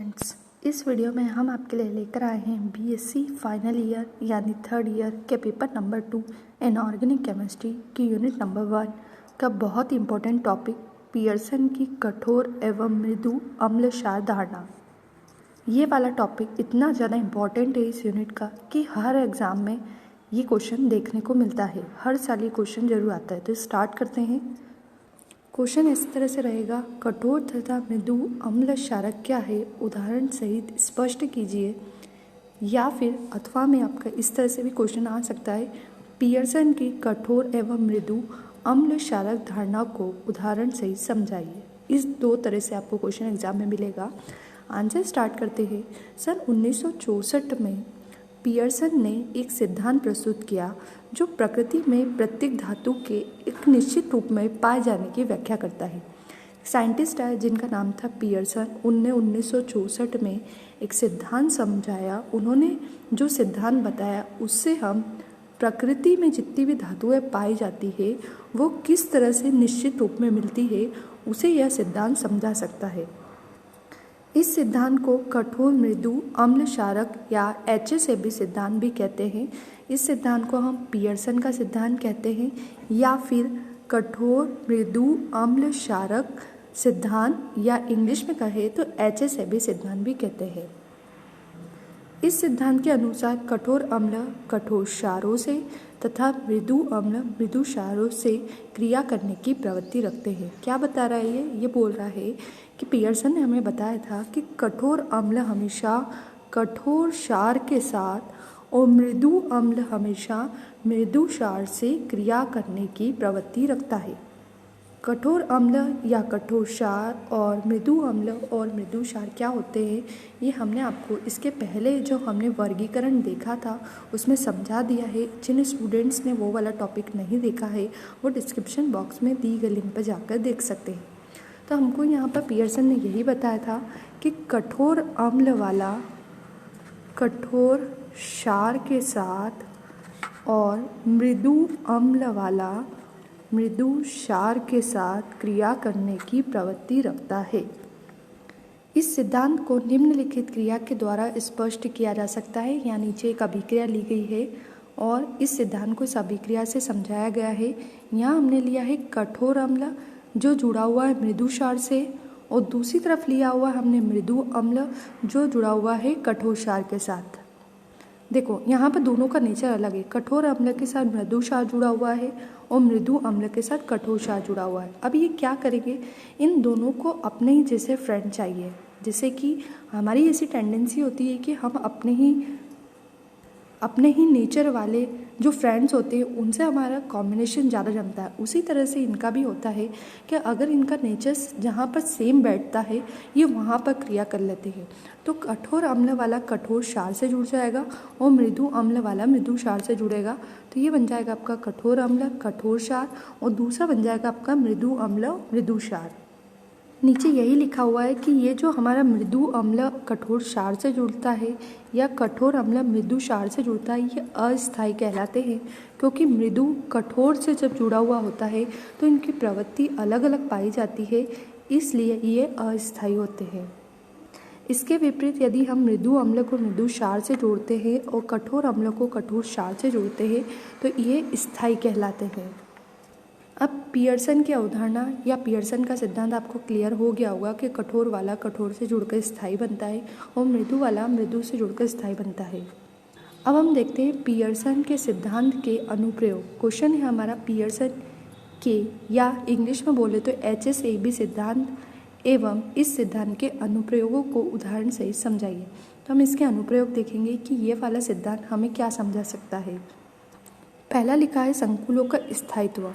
Friends, इस video में हम आपके लिए लेकर आए हैं बीएससी फाइनल ईयर यानी थर्ड ईयर के पेपर नंबर 2 इनऑर्गेनिक केमिस्ट्री की यूनिट नंबर 1 का बहुत ही इम्पोर्टेंट टॉपिक पियर्सन की कठोर एवं मृदु अम्ल क्षार धारणा। ये वाला टॉपिक इतना ज़्यादा इम्पोर्टेंट है इस यूनिट का कि हर एग्ज़ाम में ये क्वेश्चन देखने को मिलता है। हर साल ये क्वेश्चन जरूर आता है। तो स्टार्ट करते हैं। क्वेश्चन इस तरह से रहेगा, कठोर तथा मृदु अम्ल क्षारक क्या है, उदाहरण सहित स्पष्ट कीजिए। या फिर अथवा में आपका इस तरह से भी क्वेश्चन आ सकता है, पियर्सन की कठोर एवं मृदु अम्ल क्षारक धारणा को उदाहरण सहित समझाइए। इस दो तरह से आपको क्वेश्चन एग्जाम में मिलेगा। आंसर स्टार्ट करते हैं। सन 1964 में पियर्सन ने एक सिद्धांत प्रस्तुत किया जो प्रकृति में प्रत्येक धातु के एक निश्चित रूप में पाए जाने की व्याख्या करता है। साइंटिस्ट है जिनका नाम था पियर्सन। उनने 1964 में एक सिद्धांत समझाया। उन्होंने जो सिद्धांत बताया उससे हम प्रकृति में जितनी भी धातुएं पाई जाती है वो किस तरह से निश्चित रूप में मिलती है, उसे यह सिद्धांत समझा सकता है। इस सिद्धांत को कठोर मृदु अम्ल क्षारक या HSAB सिद्धांत भी कहते हैं। इस सिद्धांत को हम पियर्सन का सिद्धांत कहते हैं या फिर कठोर मृदु अम्ल क्षारक सिद्धांत या इंग्लिश में कहे तो HSAB सिद्धांत भी कहते हैं। इस सिद्धांत के अनुसार कठोर अम्ल कठोर क्षारों से तथा मृदु अम्ल मृदु क्षारों से क्रिया करने की प्रवृत्ति रखते हैं। क्या बता रहा है ये बोल रहा है कि पियर्सन ने हमें बताया था कि कठोर अम्ल हमेशा कठोर क्षार के साथ और मृदु अम्ल हमेशा मृदु क्षार से क्रिया करने की प्रवृत्ति रखता है। कठोर अम्ल या कठोर क्षार और मृदु अम्ल और मृदु क्षार क्या होते हैं, ये हमने आपको इसके पहले जो हमने वर्गीकरण देखा था उसमें समझा दिया है। जिन स्टूडेंट्स ने वो वाला टॉपिक नहीं देखा है वो डिस्क्रिप्शन बॉक्स में दी गई लिंक पर जाकर देख सकते हैं। तो हमको यहाँ पर पियर्सन ने यही बताया था कि कठोर अम्ल वाला कठोर क्षार के साथ और मृदु अम्ल वाला मृदु क्षार के साथ क्रिया करने की प्रवृत्ति रखता है। इस सिद्धांत को निम्नलिखित क्रिया के द्वारा स्पष्ट किया जा सकता है। यहाँ नीचे एक अभिक्रिया ली गई है और इस सिद्धांत को इस अभिक्रिया से समझाया गया है। यहाँ हमने लिया है कठोर अम्ल जो जुड़ा हुआ है मृदु क्षार से और दूसरी तरफ लिया हुआ हमने मृदु अम्ल जो जुड़ा हुआ है कठोर क्षार के साथ। देखो यहाँ पर दोनों का नेचर अलग है। कठोर अम्ल के साथ मृदु क्षार जुड़ा हुआ है और मृदु अम्ल के साथ कठोर क्षार जुड़ा हुआ है। अब ये क्या करेंगे, इन दोनों को अपने ही जैसे फ्रेंड चाहिए। जैसे कि हमारी ऐसी टेंडेंसी होती है कि हम अपने ही नेचर वाले जो फ्रेंड्स होते हैं उनसे हमारा कॉम्बिनेशन ज़्यादा जमता है। उसी तरह से इनका भी होता है कि अगर इनका नेचर जहाँ पर सेम बैठता है ये वहाँ पर क्रिया कर लेते हैं। तो कठोर अम्ल वाला कठोर क्षार से जुड़ जाएगा और मृदु अम्ल वाला मृदु क्षार से जुड़ेगा। तो ये बन जाएगा आपका कठोर अम्ल कठोर क्षार और दूसरा बन जाएगा आपका मृदु अम्ल मृदु क्षार। नीचे यही लिखा हुआ है कि ये जो हमारा मृदु अम्ल कठोर क्षार से जुड़ता है या कठोर अम्ल मृदु क्षार से जुड़ता है ये अस्थायी कहलाते हैं, क्योंकि मृदु कठोर से जब जुड़ा हुआ होता है तो इनकी प्रवृत्ति अलग अलग पाई जाती है, इसलिए ये अस्थायी होते हैं। इसके विपरीत यदि हम मृदु अम्ल को मृदु क्षार से जोड़ते हैं और कठोर अम्ल को कठोर क्षार से जोड़ते हैं तो ये स्थायी कहलाते हैं। अब पियर्सन की अवधारणा या पियर्सन का सिद्धांत आपको क्लियर हो गया होगा कि कठोर वाला कठोर से जुड़कर स्थायी बनता है और मृदु वाला मृदु से जुड़कर स्थायी बनता है। अब हम देखते हैं पियर्सन के सिद्धांत के अनुप्रयोग। क्वेश्चन है हमारा पियर्सन के या इंग्लिश में बोले तो HSAB सिद्धांत एवं इस सिद्धांत के अनुप्रयोगों को उदाहरण सहित समझाइए। तो हम इसके अनुप्रयोग देखेंगे कि ये वाला सिद्धांत हमें क्या समझा सकता है। पहला लिखा है संकुलों का स्थायित्व।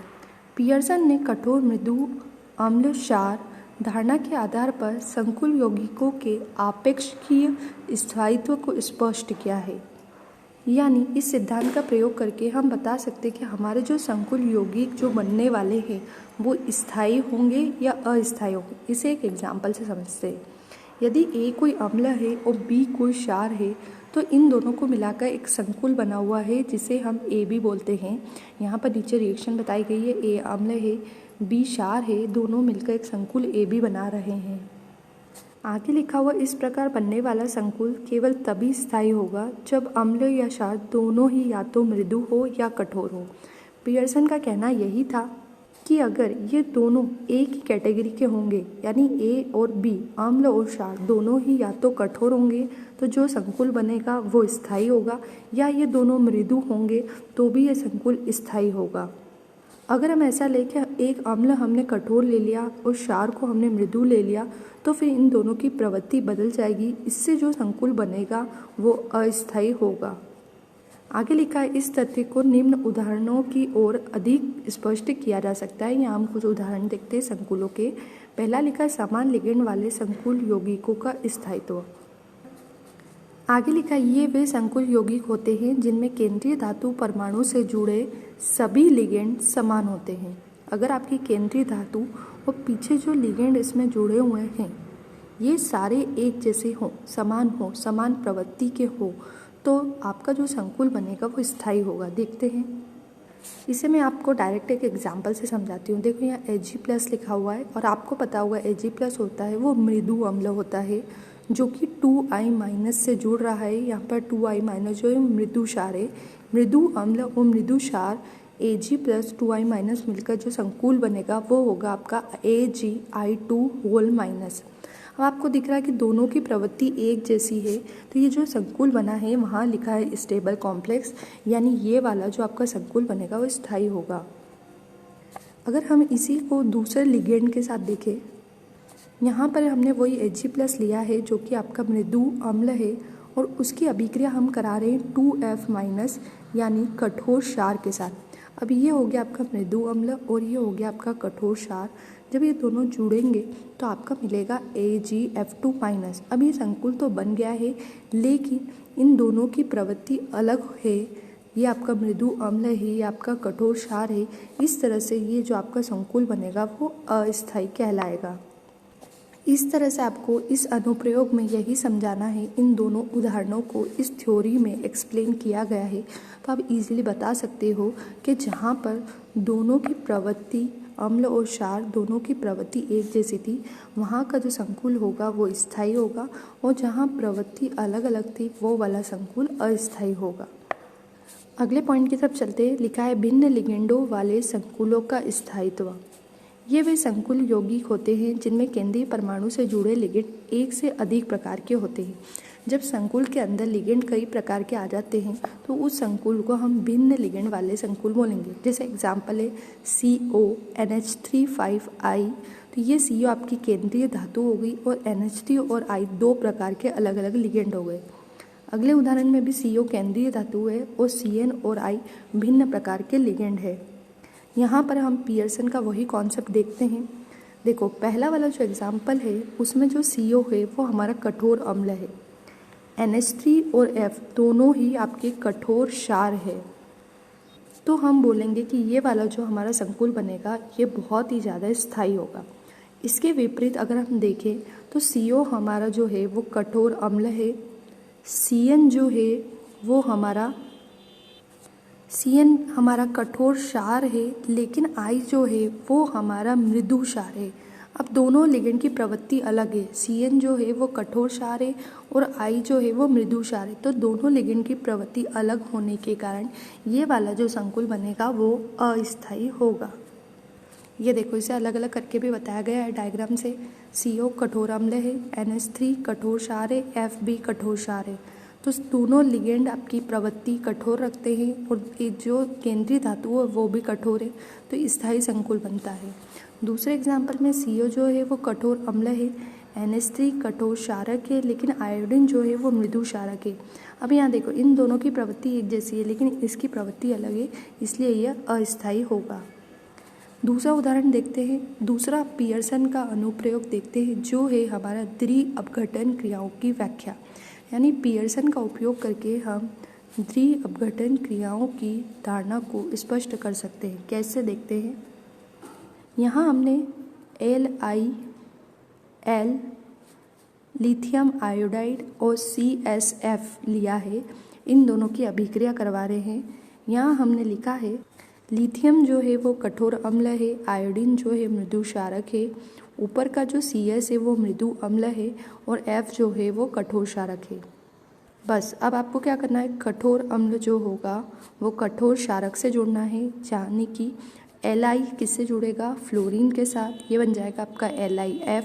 पियर्सन ने कठोर मृदु अम्ल क्षार धारणा के आधार पर संकुल यौगिकों के आपेक्षिकीय स्थायित्व को स्पष्ट किया है। यानी इस सिद्धांत का प्रयोग करके हम बता सकते हैं कि हमारे जो संकुल यौगिक जो बनने वाले हैं वो स्थायी होंगे या अस्थायी होंगे। इसे एक एग्जाम्पल से समझते हैं। यदि A कोई अम्ल है और B कोई क्षार है तो इन दोनों को मिलाकर एक संकुल बना हुआ है जिसे हम AB बोलते हैं। यहाँ पर नीचे रिएक्शन बताई गई है। A अम्ल है B क्षार है, दोनों मिलकर एक संकुल AB बना रहे हैं। आगे लिखा हुआ इस प्रकार बनने वाला संकुल केवल तभी स्थायी होगा जब अम्ल या क्षार दोनों ही या तो मृदु हो या कठोर हो। पियर्सन का कहना यही था कि अगर ये दोनों एक ही कैटेगरी के होंगे, यानी ए और बी अम्ल और क्षार दोनों ही या तो कठोर होंगे तो जो संकुल बनेगा वो स्थायी होगा, या ये दोनों मृदु होंगे तो भी ये संकुल स्थायी होगा। अगर हम ऐसा लेके एक अम्ल हमने कठोर ले लिया और क्षार को हमने मृदु ले लिया तो फिर इन दोनों की प्रवृत्ति बदल जाएगी, इससे जो संकुल बनेगा वो अस्थायी होगा। आगे लिखा है इस तथ्य को निम्न उदाहरणों की ओर अधिक स्पष्ट किया जा सकता है। यहाँ हम कुछ उदाहरण देखते हैं संकुलों के। पहला लिखा है समान लिगेंड वाले संकुल यौगिकों का स्थायित्व। आगे लिखा है ये वे संकुल यौगिक होते हैं जिनमें केंद्रीय धातु परमाणु से जुड़े सभी लिगेंड समान होते हैं। अगर आपकी केंद्रीय धातु और पीछे जो लिगेंड इसमें जुड़े हुए हैं ये सारे एक जैसे हों, समान प्रवृत्ति के हो तो आपका जो संकुल बनेगा वो स्थायी होगा। देखते हैं, इसे मैं आपको डायरेक्ट एक एग्जांपल से समझाती हूँ। देखो यहाँ Ag+ लिखा हुआ है और आपको पता होगा Ag+ होता है वो मृदु अम्ल होता है जो कि 2I- से जुड़ रहा है। यहाँ पर 2I- जो है मृदु क्षार है। मृदु अम्ल और मृदु क्षार Ag+ 2I- मिलकर जो संकुल बनेगा वो होगा आपका AgI2-। अब आपको दिख रहा है कि दोनों की प्रवृत्ति एक जैसी है तो ये जो संकुल बना है वहाँ लिखा है स्टेबल कॉम्प्लेक्स, यानी ये वाला जो आपका संकुल बनेगा वो स्थायी होगा। अगर हम इसी को दूसरे लिगेंड के साथ देखें, यहाँ पर हमने वही Ag+ लिया है जो कि आपका मृदु अम्ल है और उसकी अभिक्रिया हम करा रहे हैं 2F- यानी कठोर क्षार के साथ। अब ये हो गया आपका मृदु अम्ल और ये हो गया आपका कठोर क्षार। जब ये दोनों जुड़ेंगे तो आपका मिलेगा AgF2-। अब ये संकुल तो बन गया है लेकिन इन दोनों की प्रवृत्ति अलग है। ये आपका मृदु अम्ल है, ये आपका कठोर क्षार है। इस तरह से ये जो आपका संकुल बनेगा वो अस्थायी कहलाएगा। इस तरह से आपको इस अनुप्रयोग में यही समझाना है। इन दोनों उदाहरणों को इस थ्योरी में एक्सप्लेन किया गया है तो आप इजीली बता सकते हो कि जहाँ पर दोनों की प्रवृत्ति अम्ल और क्षार दोनों की प्रवृत्ति एक जैसी थी वहाँ का जो संकुल होगा वो स्थायी होगा, और जहाँ प्रवृत्ति अलग अलग थी वो वाला संकुल अस्थायी होगा। अगले पॉइंट की तरफ चलते, लिखा है भिन्न लिगेंडों वाले संकुलों का स्थायित्व। ये वे संकुल यौगिक होते हैं जिनमें केंद्रीय परमाणु से जुड़े लिगेंड एक से अधिक प्रकार के होते हैं। जब संकुल के अंदर लिगेंड कई प्रकार के आ जाते हैं तो उस संकुल को हम भिन्न लिगेंड वाले संकुल बोलेंगे। जैसे एग्जाम्पल है CONH3 5I, तो ये CO आपकी केंद्रीय धातु हो गई और NH3 और I दो प्रकार के अलग अलग लिगेंड हो गए। अगले उदाहरण में भी CO केंद्रीय धातु है और CN और I भिन्न प्रकार के लिगेंड है। यहाँ पर हम पियर्सन का वही कॉन्सेप्ट देखते हैं। देखो पहला वाला जो एग्जाम्पल है उसमें जो CO है वो हमारा कठोर अम्ल है, NH3 और F दोनों ही आपके कठोर क्षार है। तो हम बोलेंगे कि ये वाला जो हमारा संकुल बनेगा ये बहुत ही ज़्यादा स्थायी होगा। इसके विपरीत अगर हम देखें तो CO हमारा जो है वो कठोर अम्ल है, CN जो है वो हमारा कठोर क्षार है, लेकिन I जो है वो हमारा मृदु क्षार है। अब दोनों लिगेंड की प्रवृत्ति अलग है, CN जो है वो कठोर क्षार है और I जो है वो मृदु क्षार है। तो दोनों लिगेंड की प्रवृत्ति अलग होने के कारण ये वाला जो संकुल बनेगा वो अस्थायी होगा। ये देखो इसे अलग अलग करके भी बताया गया है डायग्राम से। CO कठोर अम्ल है, NH3 कठोर क्षार है, F भी कठोर क्षार है। तो दोनों लिगेंड आपकी प्रवृत्ति कठोर रखते हैं और जो केंद्रीय धातु है वो भी कठोर है, तो स्थायी संकुल बनता है। दूसरे एग्जाम्पल में CO जो है वो कठोर अम्ल है, NH3 कठोर क्षारक है, लेकिन आयोडीन जो है वो मृदु क्षारक है। अब यहाँ देखो इन दोनों की प्रवृत्ति एक जैसी है लेकिन इसकी प्रवृत्ति अलग है, इसलिए यह अस्थायी होगा। दूसरा उदाहरण देखते हैं। दूसरा पियर्सन का अनुप्रयोग देखते हैं जो है हमारा द्वि-अपघटन क्रियाओं की व्याख्या, यानी पियर्सन का उपयोग करके हम द्वि-अपघटन क्रियाओं की धारणा को स्पष्ट कर सकते हैं। कैसे देखते हैं, यहाँ हमने LiL लिथियम आयोडाइड और CSF लिया है, इन दोनों की अभिक्रिया करवा रहे हैं। यहाँ हमने लिखा है लिथियम जो है वो कठोर अम्ल है, आयोडीन जो है मृदु क्षारक है ऊपर का जो CS है वो मृदु अम्ल है और F जो है वो कठोर क्षारक है। बस अब आपको क्या करना है, कठोर अम्ल जो होगा वो कठोर क्षारक से जोड़ना है, यानी कि Li किससे जुड़ेगा, फ्लोरीन के साथ, ये बन जाएगा आपका LiF।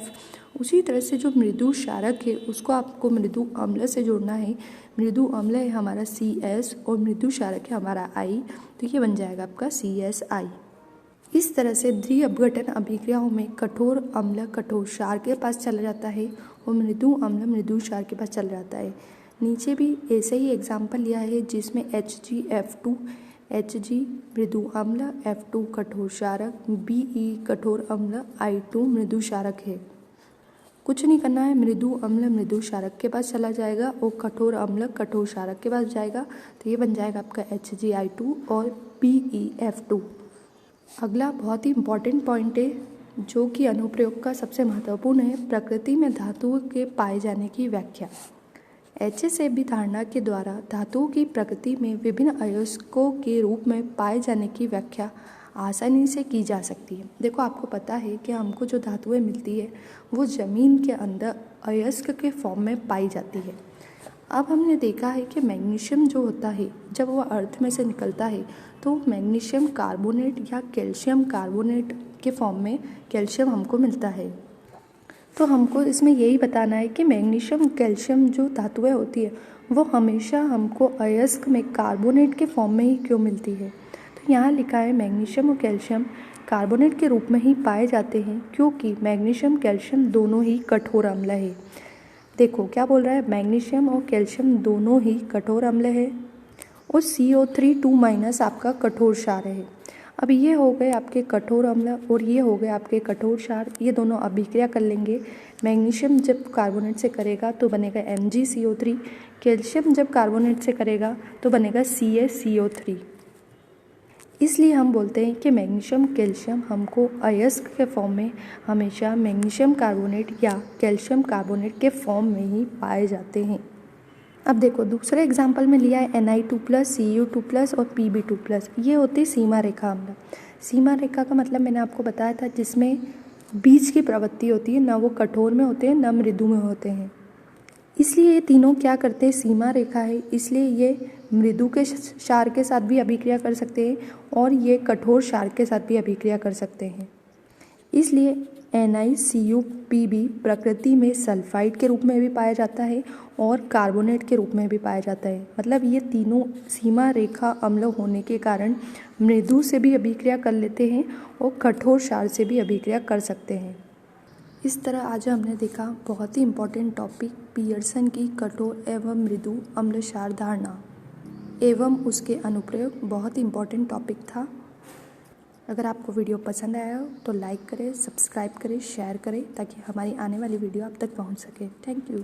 उसी तरह से जो मृदु क्षारक है उसको आपको मृदु अम्ल से जोड़ना है। मृदु अम्ल है हमारा CS और मृदु क्षारक है हमारा I, तो ये बन जाएगा आपका CSI। इस तरह से द्विअपघटन अभिक्रियाओं में कठोर अम्ल कठोर क्षार के पास चला जाता है और मृदु अम्ल मृदु क्षार के पास चला जाता है। नीचे भी ऐसे ही एग्जाम्पल लिया है जिसमें HgF2 Hg मृदु अम्ल, F2 कठोर क्षारक, Be कठोर अम्ल, I2 मृदु क्षारक है। कुछ नहीं करना है, मृदु अम्ल मृदु क्षारक के पास चला जाएगा और कठोर अम्ल कठोर क्षारक के पास जाएगा, तो ये बन जाएगा आपका HgI2 और BeF2। अगला बहुत ही इम्पॉर्टेंट पॉइंट है जो कि अनुप्रयोग का सबसे महत्वपूर्ण है, प्रकृति में धातुओं के पाए जाने की व्याख्या। HSAB धारणा के द्वारा धातुओं की प्रकृति में विभिन्न अयस्कों के रूप में पाए जाने की व्याख्या आसानी से की जा सकती है। देखो आपको पता है कि हमको जो धातुएं मिलती है वो ज़मीन के अंदर अयस्क के फॉर्म में पाई जाती है। अब हमने देखा है कि मैग्नीशियम जो होता है जब वह अर्थ में से निकलता है तो मैग्नीशियम कार्बोनेट या कैल्शियम कार्बोनेट के फॉर्म में कैल्शियम हमको मिलता है। तो हमको इसमें यही बताना है कि मैग्नीशियम कैल्शियम जो धातुएं होती है वो हमेशा हमको अयस्क में कार्बोनेट के फॉर्म में ही क्यों मिलती है। तो यहाँ लिखा है मैग्नीशियम और कैल्शियम कार्बोनेट के रूप में ही पाए जाते हैं क्योंकि मैग्नीशियम कैल्शियम दोनों ही कठोर अम्ल है। देखो क्या बोल रहा है, मैग्नीशियम और कैल्शियम दोनों ही कठोर अम्ल है और CO3 2- आपका कठोर क्षार है। अब ये हो गए आपके कठोर अम्ल और ये हो गए आपके कठोर क्षार, ये दोनों अभिक्रिया कर लेंगे। मैग्नीशियम जब कार्बोनेट से करेगा तो बनेगा MgCO3, कैल्शियम जब कार्बोनेट से करेगा तो बनेगा CaCO3। इसलिए हम बोलते हैं कि मैग्नीशियम कैल्शियम हमको अयस्क के फॉर्म में हमेशा मैग्नीशियम कार्बोनेट या कैल्शियम कार्बोनेट के फॉर्म में ही पाए जाते हैं। अब देखो दूसरे एग्जाम्पल में लिया है Ni2+, Cu2+ और Pb2+। ये होती सीमा रेखा अम्ल। सीमा रेखा का मतलब मैंने आपको बताया था जिसमें बीच की प्रवृत्ति होती है, ना वो कठोर में होते हैं ना मृदु में होते हैं। इसलिए ये तीनों क्या करते हैं, सीमा रेखा है, इसलिए ये मृदु के क्षार के साथ भी अभिक्रिया कर सकते हैं और ये कठोर क्षार के साथ भी अभिक्रिया कर सकते हैं। इसलिए NiCuPb प्रकृति में सल्फाइड के रूप में भी पाया जाता है और कार्बोनेट के रूप में भी पाया जाता है। मतलब ये तीनों सीमा रेखा अम्ल होने के कारण मृदु से भी अभिक्रिया कर लेते हैं और कठोर क्षार से भी अभिक्रिया कर सकते हैं। इस तरह आज हमने देखा बहुत ही इम्पोर्टेंट टॉपिक पियर्सन की कठोर एवं मृदु अम्ल क्षार धारणा एवं उसके अनुप्रयोग। बहुत ही इम्पोर्टेंट टॉपिक था। अगर आपको वीडियो पसंद आया हो तो लाइक करें, सब्सक्राइब करें, शेयर करें ताकि हमारी आने वाली वीडियो आप तक पहुंच सके। Thank you.